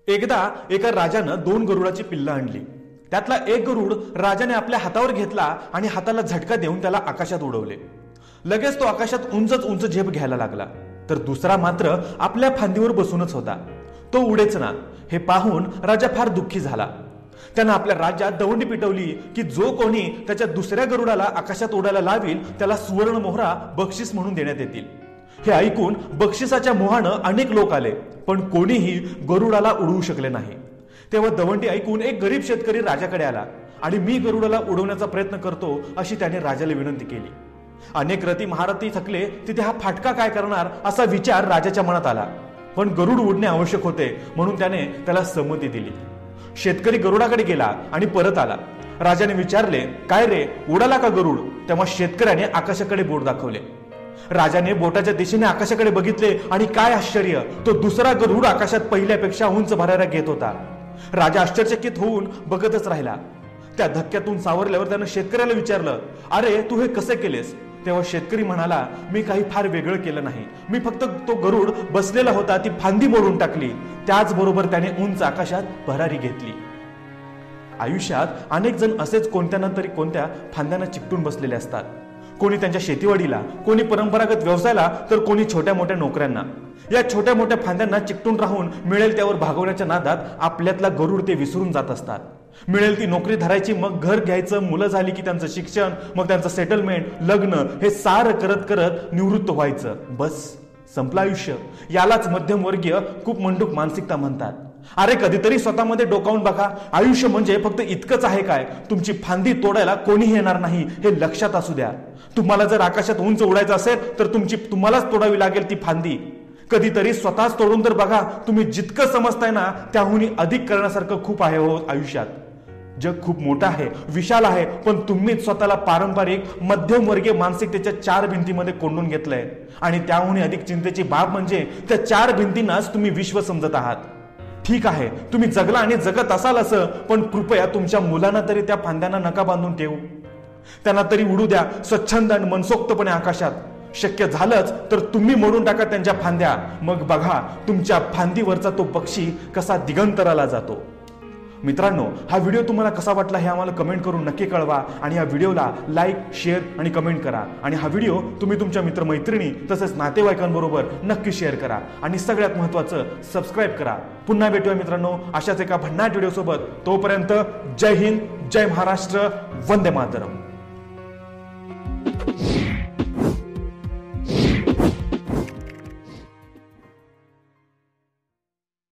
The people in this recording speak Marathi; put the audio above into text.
एकदा एका राजानं 2 गरुडाची पिल्लं आणली। त्यातला एक गरुड राजाने आपल्या हातावर घेतला आणि हाताला झटका देऊन त्याला आकाशात उडवले। लगेच तो आकाशात उंच उंच झेप घ्यायला लागला, तर दुसरा मात्र आपल्या फांदीवर बसूनच होता, तो उडेच ना। हे पाहून राजा फार दुःखी झाला। त्यानं आपल्या राज्यात दवंडी पिटवली की जो कोणी त्याच्या दुसऱ्या गरुडाला आकाशात उडायला लावील त्याला सुवर्ण मोहरा बक्षीस म्हणून देण्यात येतील। हे ऐकून बक्षिसाच्या मोहानं अनेक लोक आले, पण कोणीही गरुडाला उडवू शकले नाही। तेव्हा दवंडी ऐकून एक गरीब शेतकरी राजाकडे आला आणि मी गरुडाला उडवण्याचा प्रयत्न करतो अशी त्याने राजाला विनंती केली। अनेक रथी महारथी थकले, तिथे हा फाटका काय करणार असा विचार राजाच्या मनात आला, पण गरुड उडणे आवश्यक होते म्हणून त्याने त्याला संमती दिली। शेतकरी गरुडाकडे गेला आणि परत आला। राजाने विचारले, काय रे, उडाला का गरुड? तेव्हा शेतकऱ्याने आकाशाकडे बोट दाखवले। राजाने बोटाच्या दिशेने आकाशाकडे बघितले आणि काय आश्चर्य, तो दुसरा गरुड आकाशात पहिल्यापेक्षा उंच भराऱ्या घेत होता। राजा आश्चर्यचकित होऊन बघतच राहिला। त्या धक्क्यातून सावरल्यावर त्यानं शेतकऱ्याला विचारलं, अरे तू हे कसे केलेस? तेव्हा शेतकरी म्हणाला, मी काही फार वेगळं केलं नाही, मी फक्त तो गरुड बसलेला होता ती फांदी मोडून टाकली, त्याचबरोबर त्याने उंच आकाशात भरारी घेतली। आयुष्यात अनेक जण असेच कोणत्या ना तरी कोणत्या फांद्यांना चिकटून बसलेले असतात। कोणी त्यांच्या शेतीवाडीला, कोणी परंपरागत व्यवसायाला, तर कोणी छोट्या मोठ्या नोकऱ्यांना। या छोट्या मोठ्या फांद्यांना चिकटून राहून मिळेल त्यावर भागवण्याच्या नादात आपल्यातला गरुड ते विसरून जात असतात। मिळेल ती नोकरी धरायची, मग घर घ्यायचं, मुलं झाली की त्यांचं शिक्षण, मग त्यांचं सेटलमेंट, लग्न, हे सारं करत करत निवृत्त व्हायचं, बस संपलं आयुष्य। यालाच मध्यमवर्गीय खूप मंडूक मानसिकता म्हणतात। अरे कधीतरी स्वतःमध्ये डोकावून बघा, आयुष्य म्हणजे फक्त इतकंच आहे काय? तुमची फांदी तोडायला कोणीही येणार नाही हे लक्षात असू द्या। तुम्हाला जर आकाशात उंच उडायचं असेल तर तुम्हालाच तोडावी लागेल ती फांदी। कधीतरी स्वतःच तोडून तर बघा, तुम्ही जितकं समजताय ना त्याहून अधिक करण्यासारखं खूप आहे हो आयुष्यात। जग खूप मोठं आहे, विशाल आहे, पण तुम्हीच स्वतःला पारंपरिक मध्यमवर्गीय मानसिकतेच्या 4 भिंतीमध्ये कोंडून घेतलंय। आणि त्याहून अधिक चिंतेची बाब म्हणजे त्या 4 भिंतींनाच तुम्ही विश्व समजत आहात। ठीक आहे, तुम्ही जगला आणि जगत असाल असं, पण कृपया तुमच्या मुलांना तरी त्या फांद्यांना नका बांधून ठेवू। त्यांना तरी उडू द्या स्वच्छंद आणि मनसोक्तपणे आकाशात। शक्य झालंच तर तुम्ही मोडून टाका त्यांच्या फांद्या, मग बघा तुमच्या फांदीवरचा तो पक्षी कसा दिगंतराला जातो। मित्रांनो, हा व्हिडिओ तुम्हाला कसा वाटला हे आम्हाला कमेंट करून नक्की कळवा आणि या व्हिडिओला लाईक, शेअर आणि कमेंट करा। आणि हा व्हिडिओ तुम्ही तुमच्या मित्रमैत्रिणी तसेच नातेवाईकांबरोबर नक्की शेअर करा आणि सगळ्यात महत्त्वाचं सबस्क्राईब करा। पुन्हा भेटूया मित्रांनो अशाच एका भन्नाट व्हिडिओ सोबत। तोपर्यंत जय हिंद, जय महाराष्ट्र, वंदे मातरम।